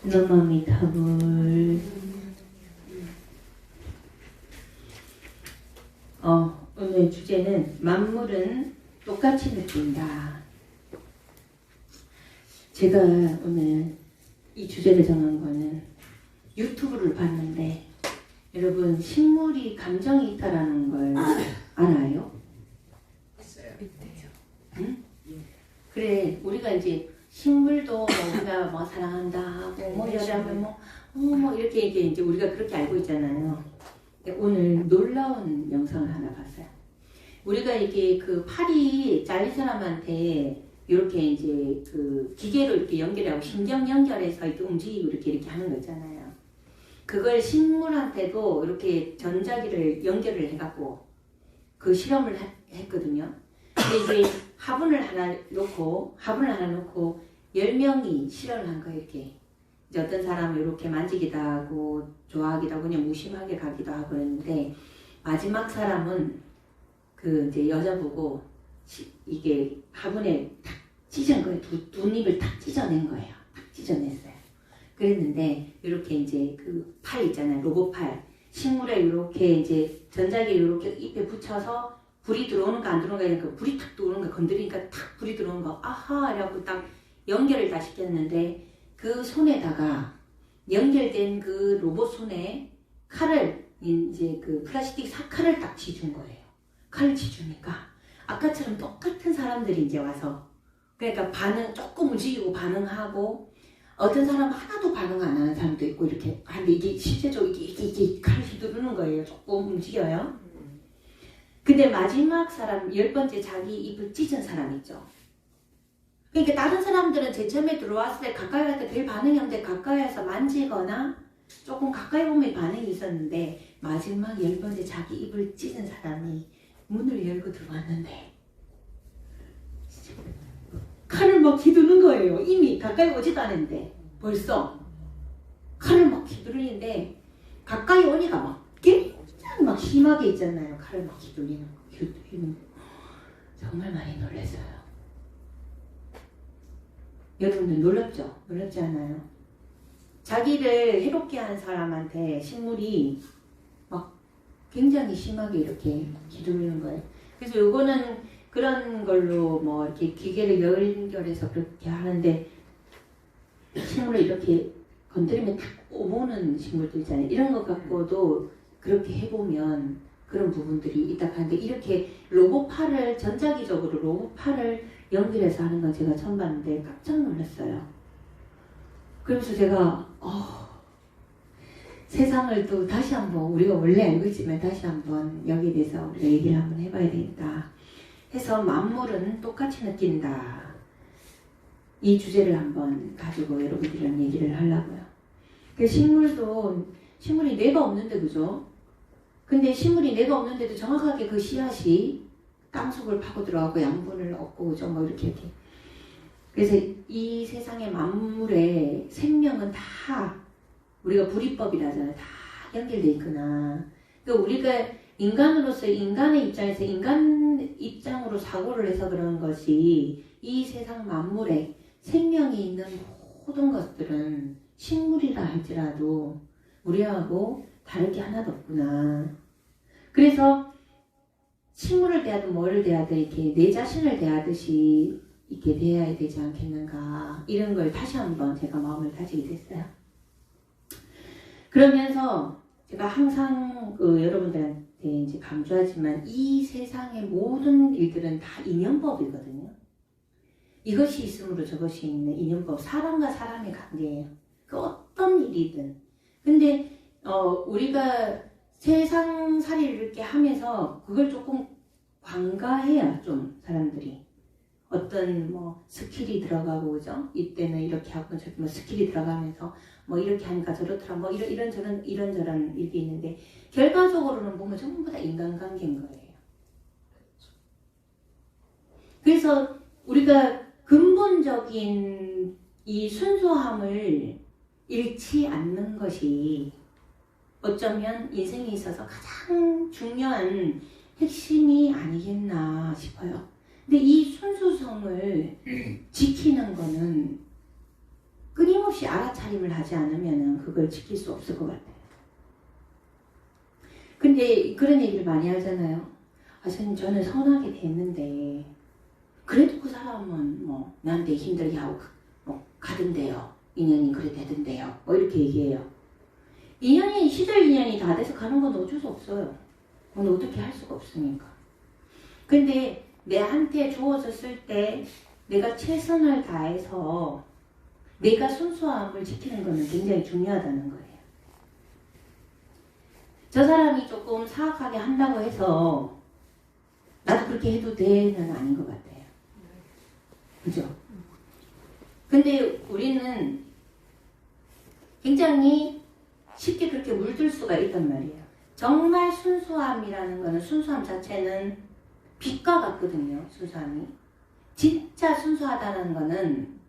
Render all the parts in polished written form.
너마미타불. 오늘 주제는 만물은 똑같이 느낀다. 제가 오늘 이 주제를 정한 거는 유튜브를 봤는데, 여러분 식물이 감정이 있다라는 걸 알아요? 있어요. 응? 그래, 우리가 이제 식물도 우리가 뭐 사랑한다 하고 뭐 여자면 뭐 이렇게 이제 우리가 그렇게 알고 있잖아요. 근데 오늘 놀라운 영상을 하나 봤어요. 우리가 이게 그 팔이 잘린 사람한테 이렇게 이제 그 기계로 이렇게 연결하고 신경 연결해서 이렇게 움직이고 이렇게 하는 거 있잖아요. 그걸 식물한테도 이렇게 전자기를 연결을 해갖고 그 실험을 했거든요. 근데 이제 화분을 하나 놓고 10명이 실험을 한 거예요. 이렇게 이제 어떤 사람은 이렇게 만지기도 하고 좋아하기도 하고 그냥 무심하게 가기도 하고 그랬는데, 마지막 사람은 그 이제 여자 보고 이게 화분에 탁 찢은 거예요. 두 입을 탁 찢어낸 거예요. 탁 찢어냈어요. 그랬는데 이렇게 이제 그 팔 있잖아요. 로봇 팔. 식물에 이렇게 이제 전자기 이렇게 잎에 붙여서 불이 들어오는 거 안 들어오는 거, 불이 탁 들어오는 거 건드리니까 탁 불이 들어오는 거, 아하! 이라고 딱 연결을 다 시켰는데, 그 손에다가 연결된 그 로봇 손에 칼을, 이제 그 플라스틱 사칼을 딱 쥐준 거예요. 칼을 쥐주니까 아까처럼 똑같은 사람들이 이제 와서, 그러니까 조금 움직이고 반응하고, 어떤 사람은 하나도 반응 안 하는 사람도 있고 이렇게 하는데, 이게 실제적으로 이게 칼을 휘두르는 거예요. 조금 움직여요. 근데 마지막 사람, 10번째 자기 입을 찢은 사람 있죠. 그러니까 다른 사람들은 제일 처음에 들어왔을 때 가까이 갈 때 별 반응이 없는데, 가까이에서 만지거나 조금 가까이 보면 반응이 있었는데, 마지막 10번째 자기 입을 찢은 사람이 문을 열고 들어왔는데 칼을 막 휘두르는 거예요. 이미 가까이 오지도 않았는데 벌써 칼을 막 휘두르는데, 가까이 오니까 막 굉장히 막 심하게 있잖아요. 칼을 막 휘두르는 거. 정말 많이 놀랐어요. 여러분들 놀랍죠? 놀랍지 않아요? 자기를 해롭게 한 사람한테 식물이 막 굉장히 심하게 이렇게 휘두르는 거예요. 그래서 요거는 그런 걸로 뭐 이렇게 기계를 연결해서 그렇게 하는데, 식물을 이렇게 건드리면 탁 오모는 식물들 있잖아요. 이런 것 갖고도 그렇게 해보면 그런 부분들이 있다 하는데, 이렇게 로봇팔을, 전자기적으로 로봇팔을 연결해서 하는 건 제가 처음 봤는데 깜짝 놀랐어요. 그러면서 제가 세상을 또 다시 한번, 우리가 원래 알고 있지만 다시 한번 여기에 대해서 얘기를 한번 해봐야 되겠다 해서, 만물은 똑같이 느낀다, 이 주제를 한번 가지고 여러분들이랑 얘기를 하려고요. 식물이 뇌가 없는데, 그죠? 근데 식물이 뇌가 없는데도 정확하게 그 씨앗이 땅속을 파고 들어가고 양분을 얻고, 그죠? 뭐 이렇게. 그래서 이 세상의 만물의 생명은 다 우리가 불이법이라잖아요. 다 연결돼 있구나. 그러니까 우리가 인간으로서 인간의 입장에서 인간 입장으로 사고를 해서 그런 것이, 이 세상 만물에 생명이 있는 모든 것들은 식물이라 할지라도 우리하고 다를 게 하나도 없구나. 그래서 식물을 대하든 뭐를 대하든 이렇게 내 자신을 대하듯이 이렇게 대해야 되지 않겠는가, 이런 걸 다시 한번 제가 마음을 다지게 됐어요. 그러면서 제가 항상 여러분들한테 이제 강조하지만, 이 세상의 모든 일들은 다 인연법이거든요. 이것이 있으므로 저것이 있는 인연법, 사람과 사람의 관계예요. 그 어떤 일이든. 근데 우리가 세상살이를 이렇게 하면서 그걸 조금 관가해요. 좀 사람들이 어떤 뭐 스킬이 들어가고, 그죠? 이때는 이렇게 하고 저기 뭐 스킬이 들어가면서 뭐 이렇게 하니까 저렇더라, 뭐 이런저런 일이 있는데, 결과적으로는 보면 전부 다 인간관계인 거예요. 그래서 우리가 근본적인 이 순수함을 잃지 않는 것이 어쩌면 인생에 있어서 가장 중요한 핵심이 아니겠나 싶어요. 근데 이 순수성을 지키는 거는 끊임없이 알아차림을 하지 않으면 그걸 지킬 수 없을 것 같아요. 근데 그런 얘기를 많이 하잖아요. 아, 선생님, 저는 선하게 됐는데 그래도 그 사람은 뭐 나한테 힘들게 하고 뭐 가던데요. 인연이 그래 되던데요. 뭐 이렇게 얘기해요. 인연이 시절 인연이 다 돼서 가는 건 어쩔 수 없어요. 그건 어떻게 할 수가 없으니까. 근데 내한테 주어졌을 때 내가 최선을 다해서 내가 순수함을 지키는 것은 굉장히 중요하다는 거예요. 저 사람이 조금 사악하게 한다고 해서 나도 그렇게 해도 돼는 아닌 것 같아요. 그죠? 근데 우리는 굉장히 쉽게 그렇게 물들 수가 있단 말이에요. 정말 순수함이라는 거는, 순수함 자체는 빛과 같거든요. 순수함이. 진짜 순수하다는 거는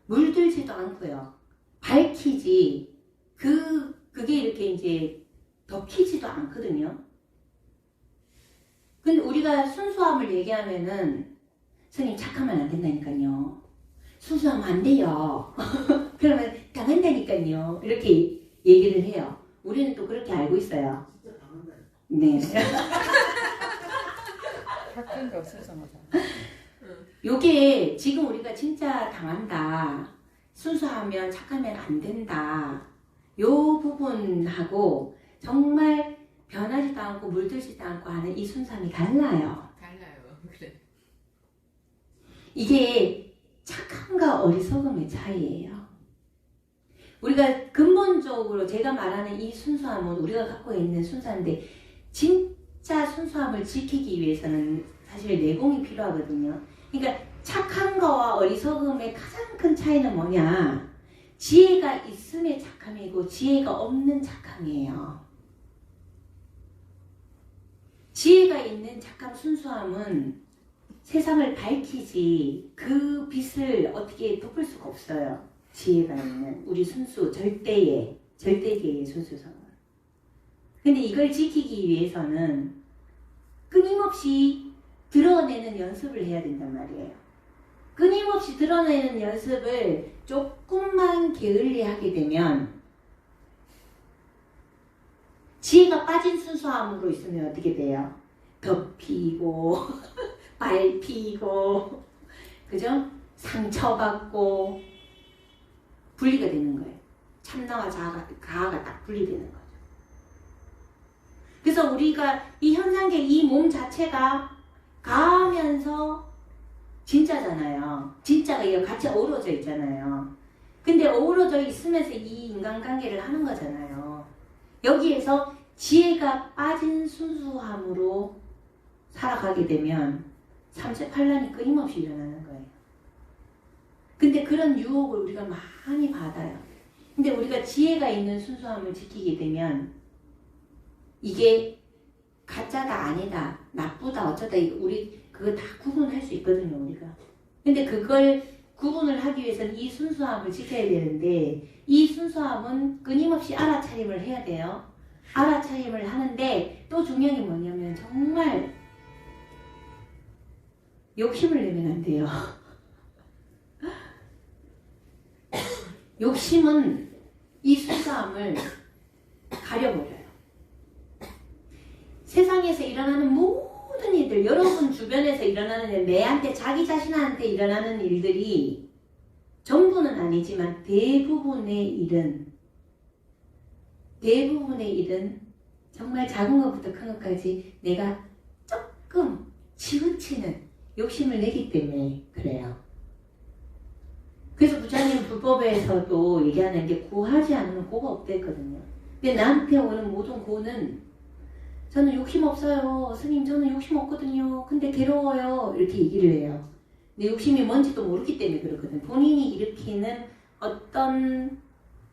물들지도 않고요. 밝히지, 그게 이렇게 이제 덮이지도 않거든요. 근데 우리가 순수함을 얘기하면은, 스님 착하면 안 된다니까요. 순수하면 안 돼요. 그러면 당한다니까요. 이렇게 얘기를 해요. 우리는 또 그렇게 알고 있어요. 진짜 당한다. 네. 바뀐 게 없어서 맞아. 요게 지금 우리가 진짜 당한다, 순수하면 착하면 안 된다, 요 부분하고 정말 변하지도 않고 물들지도 않고 하는 이 순수함이 달라요. 그래. 이게 착함과 어리석음의 차이예요. 우리가 근본적으로 제가 말하는 이 순수함은 우리가 갖고 있는 순수함인데, 진짜 순수함을 지키기 위해서는 사실 내공이 필요하거든요. 그러니까 착한 거와 어리석음의 가장 큰 차이는 뭐냐? 지혜가 있음의 착함이고 지혜가 없는 착함이에요. 지혜가 있는 착함, 순수함은 세상을 밝히지 그 빛을 어떻게 덮을 수가 없어요. 지혜가 있는 우리 순수, 절대계의 순수성은. 근데 이걸 지키기 위해서는 끊임없이 드러내는 연습을 해야 된단 말이에요. 끊임없이 드러내는 연습을 조금만 게을리하게 되면, 지혜가 빠진 순수함으로 있으면 어떻게 돼요? 덮이고 밟히고, 그죠? 상처받고 분리가 되는 거예요. 참나와 가하가 딱 분리되는 거죠. 그래서 우리가 이 현상계, 이 몸 자체가 가하면서 진짜잖아요. 진짜가 이거 같이 어우러져 있잖아요. 근데 어우러져 있으면서 이 인간관계를 하는 거잖아요. 여기에서 지혜가 빠진 순수함으로 살아가게 되면 삼세팔란이 끊임없이 일어나는 거예요. 근데 그런 유혹을 우리가 많이 받아요. 근데 우리가 지혜가 있는 순수함을 지키게 되면 이게 가짜다, 아니다, 나쁘다, 어쩌다, 우리 그거 다 구분할 수 있거든요, 우리가. 근데 그걸 구분을 하기 위해서는 이 순수함을 지켜야 되는데, 이 순수함은 끊임없이 알아차림을 해야 돼요. 알아차림을 하는데 또 중요한 게 뭐냐면 정말 욕심을 내면 안 돼요. 욕심은 이 순수함을 가려버려요. 세상에서 일어나는 모든 일들, 여러분 주변에서 일어나는 일, 내한테, 자기 자신한테 일어나는 일들이 전부는 아니지만 대부분의 일은 정말 작은 것부터 큰 것까지 내가 조금 치우치는 욕심을 내기 때문에 그래요. 그래서 부처님 불법에서도 얘기하는 게 구하지 않으면 고가 없다 했거든요. 근데 나한테 오는 모든 고는 저는 욕심 없어요. 스님, 저는 욕심 없거든요. 근데 괴로워요. 이렇게 얘기를 해요. 근데 욕심이 뭔지도 모르기 때문에 그렇거든. 본인이 일으키는 어떤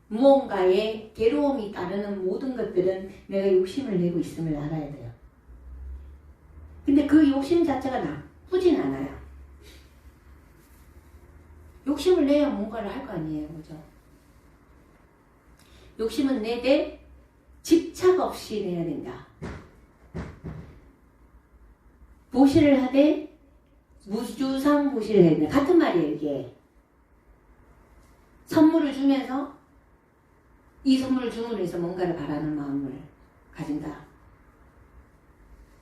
무언가에 괴로움이 따르는 모든 것들은 내가 욕심을 내고 있음을 알아야 돼요. 근데 그 욕심 자체가 나쁘진 않아요. 욕심을 내야 뭔가를 할 거 아니에요. 그죠? 욕심은 내되 집착 없이 내야 된다. 보시를 하되 무주상 보시를 해야 된다. 같은 말이에요, 이게. 선물을 주면서 이 선물을 줌으로 해서 뭔가를 바라는 마음을 가진다.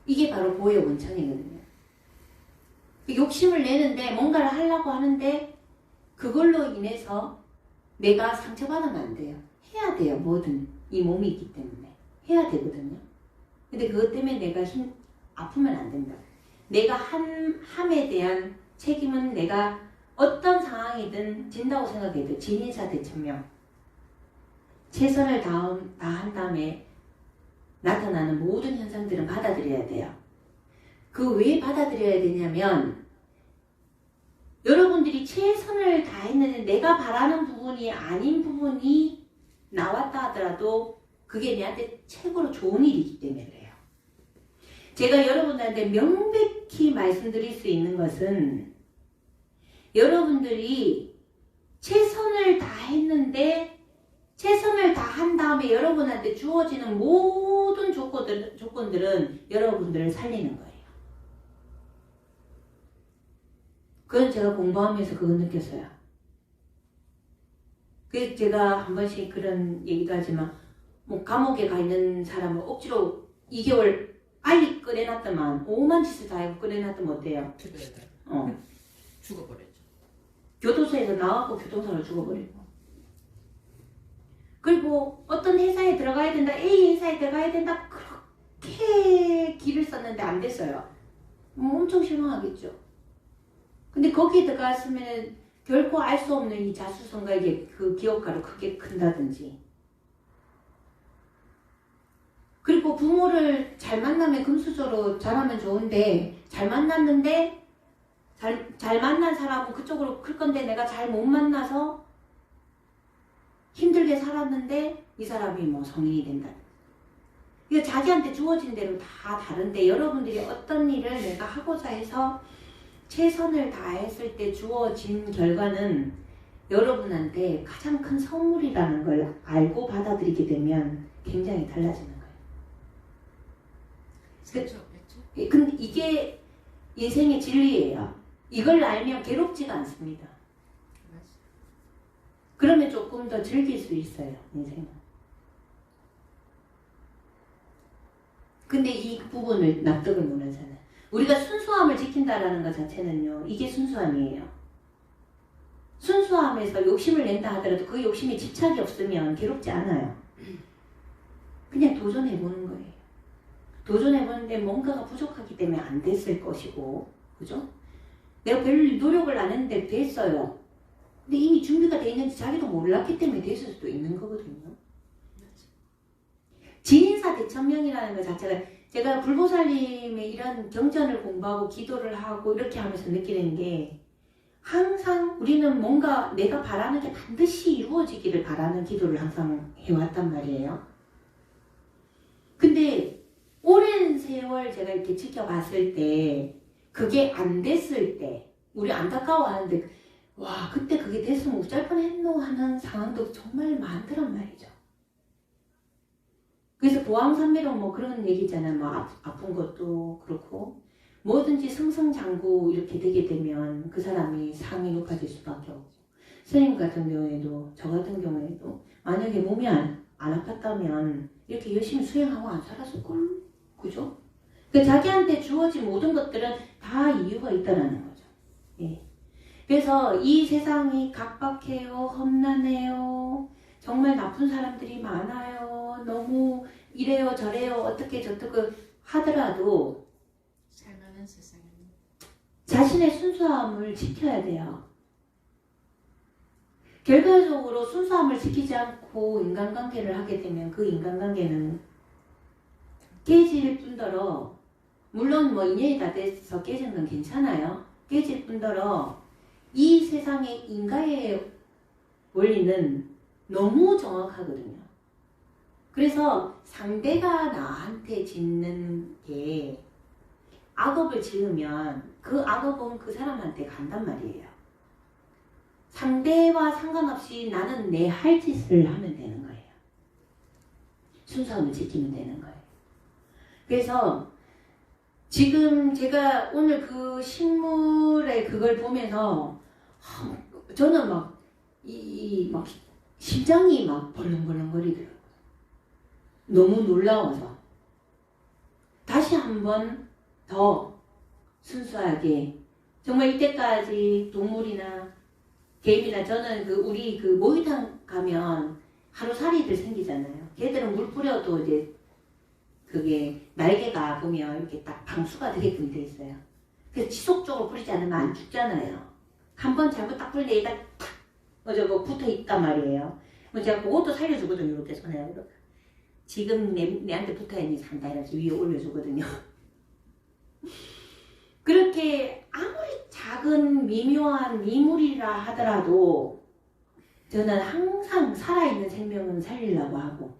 이게 바로 보호의 원천이거든요. 욕심을 내는데 뭔가를 하려고 하는데 그걸로 인해서 내가 상처받으면 안 돼요. 해야 돼요. 뭐든. 이 몸이 있기 때문에. 해야 되거든요. 근데 그것 때문에 내가 아프면 안 된다. 내가 함에 대한 책임은 내가 어떤 상황이든 진다고 생각해도 진인사 대천명. 최선을 다한 다음에 나타나는 모든 현상들은 받아들여야 돼요. 그 왜 받아들여야 되냐면 여러분들이 최선을 다했는데 내가 바라는 부분이 아닌 부분이 나왔다 하더라도 그게 내한테 최고로 좋은 일이기 때문에 그래요. 제가 여러분들한테 명백히 말씀드릴 수 있는 것은 여러분들이 최선을 다했는데 최선을 다한 다음에 여러분한테 주어지는 모든 조건들은 여러분들을 살리는 거예요. 그건 제가 공부하면서 그거 느꼈어요. 그래서 제가 한 번씩 그런 얘기도 하지만 뭐 감옥에 가 있는 사람을 억지로 2개월 빨리 꺼내놨더만 오만 짓을 다 해고 꺼내놨더면 어때요? 죽어버렸죠. 교도소에서 나와고 교통사고로 죽어버리고. 그리고 어떤 회사에 들어가야 된다, A 회사에 들어가야 된다, 그렇게 길을 썼는데 안 됐어요. 엄청 실망하겠죠. 근데 거기에 들어갔으면 결코 알 수 없는 이 자수성가에게 그 기업가로 크게 큰다든지. 그리고 부모를 잘 만나면 금수저로 잘하면 좋은데 잘 만났는데 잘 만난 사람은 그쪽으로 클 건데 내가 잘 못 만나서 힘들게 살았는데 이 사람이 뭐 성인이 된다. 이거 자기한테 주어진 대로 다 다른데 여러분들이 어떤 일을 내가 하고자 해서 최선을 다했을 때 주어진 결과는 여러분한테 가장 큰 선물이라는 걸 알고 받아들이게 되면 굉장히 달라지는 거예요. 근데 이게 인생의 진리예요. 이걸 알면 괴롭지가 않습니다. 그러면 조금 더 즐길 수 있어요, 인생은. 근데 이 부분을 납득을 못하잖아요. 우리가 순수함을 지킨다라는 것 자체는요, 이게 순수함이에요. 순수함에서 욕심을 낸다 하더라도 그 욕심에 집착이 없으면 괴롭지 않아요. 그냥 도전해보는 거예요. 도전해보는데 뭔가가 부족하기 때문에 안 됐을 것이고, 그죠? 내가 별 노력을 안 했는데 됐어요. 근데 이미 준비가 돼 있는지 자기도 몰랐기 때문에 됐을 수도 있는 거거든요. 진인사 대천명이라는 것 자체가 제가 불보살님의 이런 경전을 공부하고 기도를 하고 이렇게 하면서 느끼는 게 항상 우리는 뭔가 내가 바라는 게 반드시 이루어지기를 바라는 기도를 항상 해왔단 말이에요. 근데 오랜 세월 제가 이렇게 지켜봤을 때 그게 안 됐을 때 우리 안타까워하는데 와 그때 그게 됐으면 어쩔 뻔했노 하는 상황도 정말 많더란 말이죠. 그래서 보왕산매론 뭐 그런 얘기잖아요. 뭐 아픈 것도 그렇고 뭐든지 승승장구 이렇게 되게 되면 그 사람이 상이 높아질 수밖에 없고 스님 같은 경우에도 저 같은 경우에도 만약에 몸이 안 아팠다면 이렇게 열심히 수행하고 안 살았을걸? 그죠? 그러니까 자기한테 주어진 모든 것들은 다 이유가 있다라는 거죠. 예. 그래서 이 세상이 각박해요, 험난해요, 정말 나쁜 사람들이 많아요, 너무 이래요 저래요 어떻게 저떻게 하더라도 살만한 세상에 자신의 순수함을 지켜야 돼요. 결과적으로 순수함을 지키지 않고 인간관계를 하게 되면 그 인간관계는 깨질 뿐더러 물론 뭐 인연이 다 돼서 깨지는 건 괜찮아요. 깨질 뿐더러 이 세상의 인과의 원리는 너무 정확하거든요. 그래서 상대가 나한테 짓는 게 악업을 지으면 그 악업은 그 사람한테 간단 말이에요. 상대와 상관없이 나는 내 할 짓을 하면 되는 거예요. 순수함을 지키면 되는 거예요. 그래서 지금 제가 오늘 그 식물의 그걸 보면서 저는 막 심장이 막 벌렁벌렁거리더라고요. 너무 놀라워서 다시 한번 더 순수하게 정말 이때까지 동물이나 개미나 저는 우리 모유탕 가면 하루살이들 생기잖아요. 걔들은 물 뿌려도 이제 그게 날개가 보면 이렇게 딱 방수가 되게끔 돼 있어요. 그래서 지속적으로 뿌리지 않으면 안 죽잖아요. 한 번 잘못 딱 뿌리는데 얘가 탁 저거 붙어 있단 말이에요. 제가 그것도 살려주거든요. 이렇게 손에 지금 내한테 붙어 있는 산다 이래서 위에 올려주거든요. 그렇게 아무리 작은 미묘한 미물이라 하더라도 저는 항상 살아있는 생명은 살리려고 하고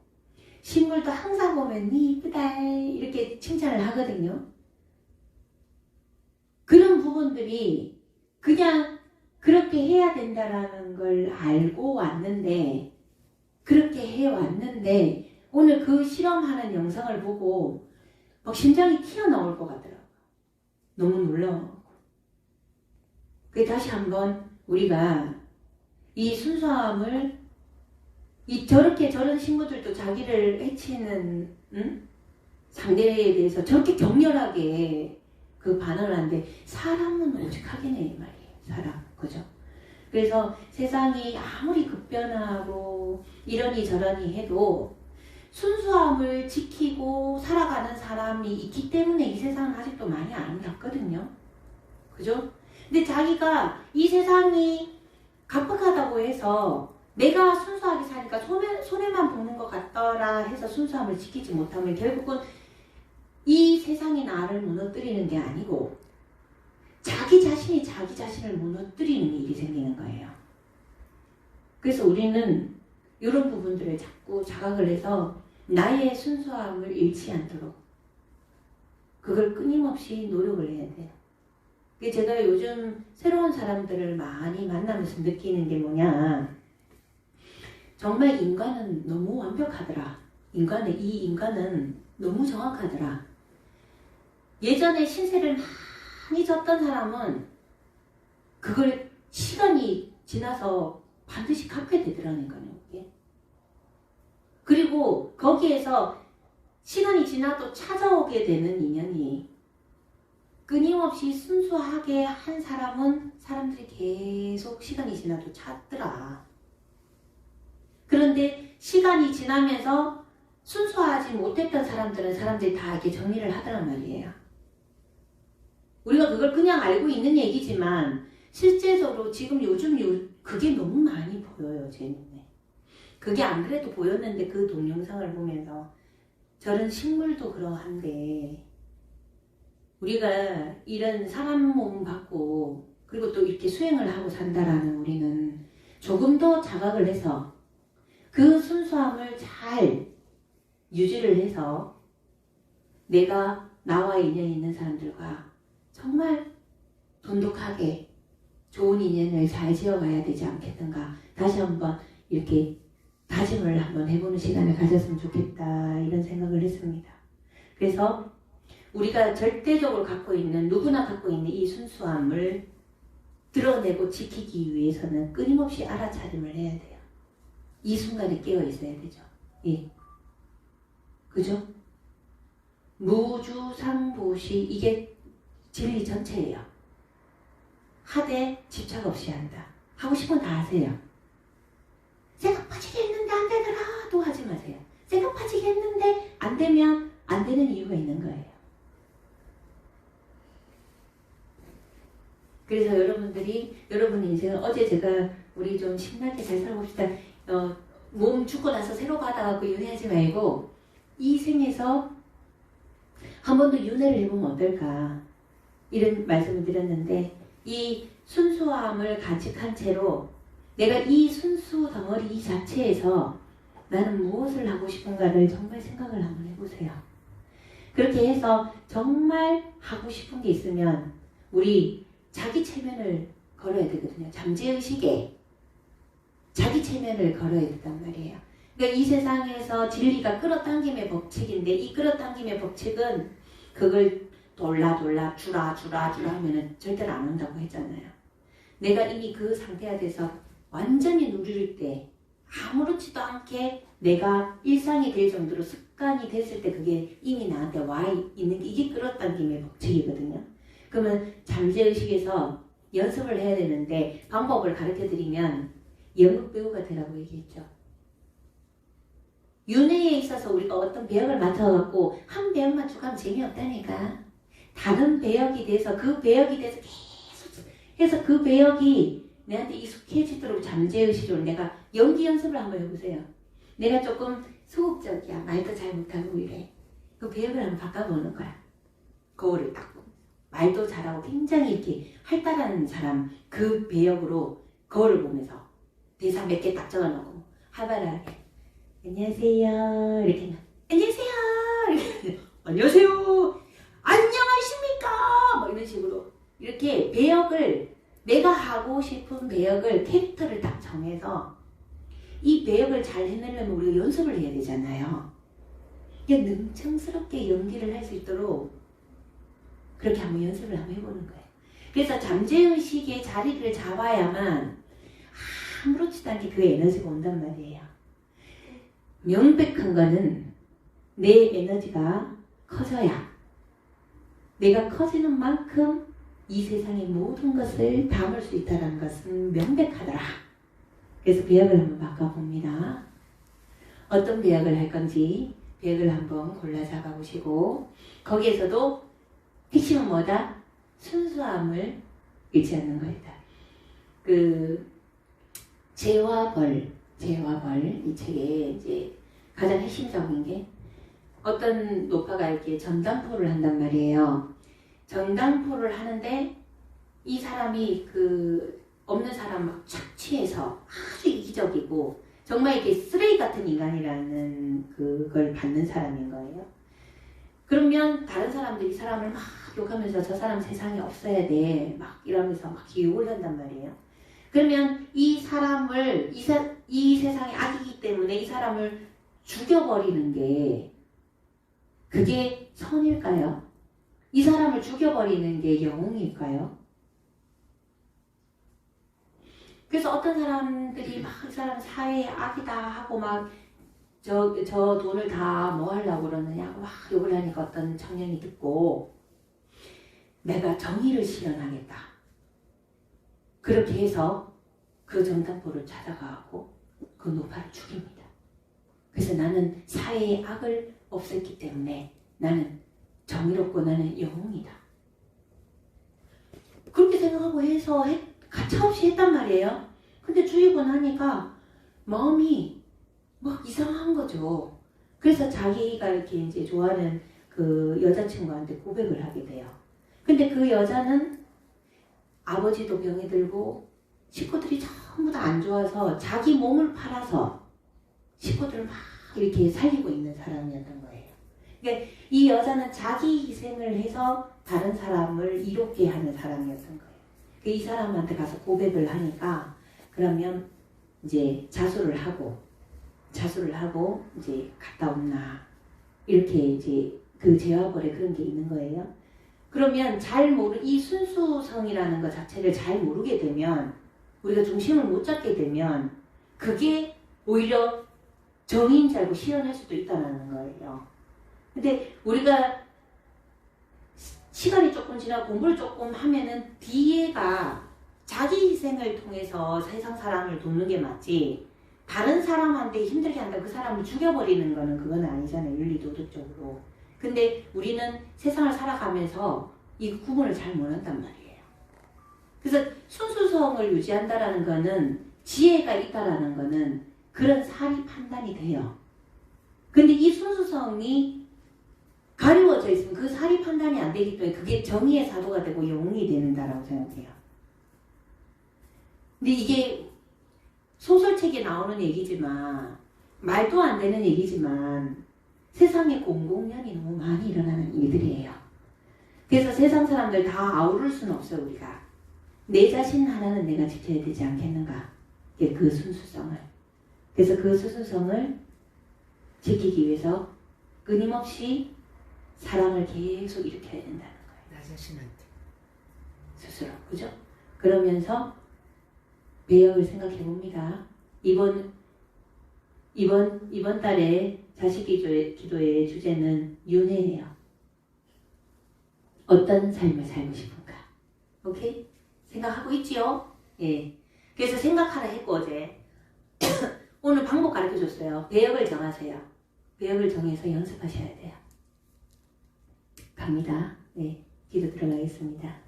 식물도 항상 보면 니 이쁘다 이렇게 칭찬을 하거든요. 그런 부분들이 그냥 그렇게 해야 된다라는 걸 알고 왔는데 그렇게 해왔는데 오늘 그 실험하는 영상을 보고 막 심장이 튀어나올 것 같더라고요. 너무 놀라워. 그 다시 한번 우리가 이 순수함을 저렇게 저런 친구들도 자기를 해치는 상대에 대해서 저렇게 격렬하게 그 반응을 하는데 사람은 오직하겠네 이 말이에요. 사람 그죠? 그래서 세상이 아무리 급변하고 이러니 저러니 해도 순수함을 지키고 살아가는 사람이 있기 때문에 이 세상은 아직도 많이 아름답거든요. 그죠? 근데 자기가 이 세상이 각박하다고 해서 내가 순수하게 사니까 손해만 보는 것 같더라 해서 순수함을 지키지 못하면 결국은 이 세상이 나를 무너뜨리는 게 아니고 자기 자신이 자기 자신을 무너뜨리는 일이 생기는 거예요. 그래서 우리는 이런 부분들을 자꾸 자각을 해서 나의 순수함을 잃지 않도록 그걸 끊임없이 노력을 해야 돼요. 제가 요즘 새로운 사람들을 많이 만나면서 느끼는 게 뭐냐, 정말 인간은 너무 완벽하더라. 이 인간은 너무 정확하더라. 예전에 신세를 많이 졌던 사람은 그걸 시간이 지나서 반드시 갚게 되더라니까요. 그리고 거기에서 시간이 지나도 찾아오게 되는 인연이 끊임없이 순수하게 한 사람은 사람들이 계속 시간이 지나도 찾더라. 그런데 시간이 지나면서 순수하지 못했던 사람들은 사람들이 다 이렇게 정리를 하더란 말이에요. 우리가 그걸 그냥 알고 있는 얘기지만 실제적으로 지금 요즘 그게 너무 많이 보여요. 제 눈에. 그게 안 그래도 보였는데 그 동영상을 보면서 저런 식물도 그러한데 우리가 이런 사람 몸 갖고 그리고 또 이렇게 수행을 하고 산다라는 우리는 조금 더 자각을 해서 그 순수함을 잘 유지를 해서 내가 나와 인연 있는 사람들과 정말 돈독하게 좋은 인연을 잘 지어가야 되지 않겠는가. 다시 한번 이렇게 다짐을 한번 해보는 시간을 가졌으면 좋겠다 이런 생각을 했습니다. 그래서 우리가 절대적으로 갖고 있는 누구나 갖고 있는 이 순수함을 드러내고 지키기 위해서는 끊임없이 알아차림을 해야 돼요. 이 순간에 깨어 있어야 되죠. 예. 그죠? 무주상보시 이게 진리 전체예요. 하되 집착 없이 한다. 하고 싶은 다 하세요. 생각 빠지게 했는데 안 되더라도 하지 마세요. 생각 빠지게 했는데 안 되면 안 되는 이유가 있는 거예요. 그래서 여러분 인생은 어제 제가 우리 좀 신나게 잘 살아봅시다. 몸 죽고 나서 새로 받아갖고 윤회하지 말고 이 생에서 한 번 더 윤회를 해보면 어떨까 이런 말씀을 드렸는데 이 순수함을 간직한 채로 내가 이 순수 덩어리 이 자체에서 나는 무엇을 하고 싶은가를 정말 생각을 한번 해보세요. 그렇게 해서 정말 하고 싶은 게 있으면 우리 자기 체면을 걸어야 되거든요. 잠재의식에 자기 체면을 걸어야 된단 말이에요. 그러니까 이 세상에서 진리가 끌어당김의 법칙인데 이 끌어당김의 법칙은 그걸 돌라 주라 하면은 절대로 안 온다고 했잖아요. 내가 이미 그 상태가 돼서 완전히 누릴 때 아무렇지도 않게 내가 일상이 될 정도로 습관이 됐을 때 그게 이미 나한테 와 있는 게 이게 끌어당김의 법칙이거든요. 그러면 잠재의식에서 연습을 해야 되는데 방법을 가르쳐 드리면 연극 배우가 되라고 얘기했죠. 윤회에 있어서 우리가 어떤 배역을 맡아갖고 한 배역만 쭉 하면 재미없다니까. 다른 배역이 돼서 그 배역이 돼서 계속 해서 그 배역이 내한테 익숙해지도록 잠재의식으로 내가 연기 연습을 한번 해보세요. 내가 조금 소극적이야. 말도 잘 못하고 이래. 그 배역을 한번 바꿔보는 거야. 거울을 딱 보면서. 말도 잘하고 굉장히 이렇게 활달한 사람 그 배역으로 거울을 보면서 대사 몇 개 딱 적어놓고 활발하게 안녕하세요 이렇게 안녕하세요 이렇게 안녕하세요 안녕하십니까 뭐 이런 식으로 이렇게 배역을 내가 하고 싶은 배역을 캐릭터를 딱 정해서 이 배역을 잘 해내려면 우리가 연습을 해야 되잖아요. 이게 능청스럽게 연기를 할 수 있도록 그렇게 한번 연습을 한번 해보는 거예요. 그래서 잠재의식의 자리를 잡아야만 아무렇지도 않게 그 에너지가 온단 말이에요. 명백한 거는 내 에너지가 커져야 내가 커지는 만큼 이 세상의 모든 것을 담을 수 있다는 것은 명백하더라. 그래서 배역을 한번 바꿔봅니다. 어떤 배역을 할 건지 배역을 한번 골라 잡아보시고 거기에서도 핵심은 뭐다? 순수함을 잃지 않는 거다. 그 죄와 벌 이 책에 이제 가장 핵심적인 게 어떤 노파가 이렇게 전당포를 한단 말이에요. 전당포를 하는데 이 사람이 그 없는 사람 막 착취해서 아주 이기적이고 정말 이렇게 쓰레기 같은 인간이라는 그걸 받는 사람인 거예요. 그러면 다른 사람들이 이 사람을 막 욕하면서 저 사람 세상에 없어야 돼 막 이러면서 막 욕을 한단 말이에요. 그러면 이 사람을 이 세상의 악이기 때문에 이 사람을 죽여버리는 게 그게 선일까요? 이 사람을 죽여버리는 게 영웅일까요? 그래서 어떤 사람들이 막 이 사람 사회의 악이다 하고 막 저 돈을 다 뭐 하려고 그러느냐 막 욕을 하니까 어떤 청년이 듣고 내가 정의를 실현하겠다. 그렇게 해서 그 전당포를 찾아가고 그 노파를 죽입니다. 그래서 나는 사회의 악을 없앴기 때문에 나는 정의롭고 나는 영웅이다. 그렇게 생각하고 해서 가차없이 했단 말이에요. 근데 죽이고 나니까 마음이 막 이상한 거죠. 그래서 자기가 이렇게 이제 좋아하는 그 여자친구한테 고백을 하게 돼요. 근데 그 여자는 아버지도 병이 들고 식구들이 전부 다 안 좋아서 자기 몸을 팔아서 식구들을 막 이렇게 살리고 있는 사람이었던 거예요. 그러니까 이 여자는 자기 희생을 해서 다른 사람을 이롭게 하는 사람이었던 거예요. 이 사람한테 가서 고백을 하니까 그러면 이제 자수를 하고 이제 갔다 온나 이렇게 이제 그 죄와 벌에 그런 게 있는 거예요. 그러면 이 순수성이라는 것 자체를 잘 모르게 되면 우리가 중심을 못 잡게 되면 그게 오히려 정의인 줄 알고 실현할 수도 있다는 거예요. 근데 우리가 시간이 조금 지나고 공부를 조금 하면은 뒤에가 자기 희생을 통해서 세상 사람을 돕는 게 맞지 다른 사람한테 힘들게 한다고 그 사람을 죽여버리는 거는 그건 아니잖아요. 윤리도덕적으로. 근데 우리는 세상을 살아가면서 이 구분을 잘 못한단 말이에요. 그래서 순수성을 유지한다라는 거는 지혜가 있다라는 거는 그런 사리 판단이 돼요. 근데 이 순수성이 가리워져 있으면 그 사리 판단이 안 되기 때문에 그게 정의의 사도가 되고 영웅이 된다라고 생각해요. 근데 이게 소설책에 나오는 얘기지만 말도 안 되는 얘기지만 세상에 공공연히 너무 많이 일어나는 일들이에요. 그래서 세상 사람들 다 아우를 수는 없어요. 우리가 내 자신 하나는 내가 지켜야 되지 않겠는가. 그 순수성을. 그래서 그 순수성을 지키기 위해서 끊임없이 사랑을 계속 일으켜야 된다는 거예요. 나 자신한테 스스로. 그죠? 그러면서 배역을 생각해 봅니다. 이번 이번 달에 자식 기도의 주제는 윤회예요. 어떤 삶을 살고 싶은가? 오케이? 생각하고 있지요? 예. 그래서 생각하라 했고 어제 오늘 방법 가르쳐 줬어요. 배역을 정하세요. 배역을 정해서 연습하셔야 돼요. 갑니다. 네, 기도 들어가겠습니다.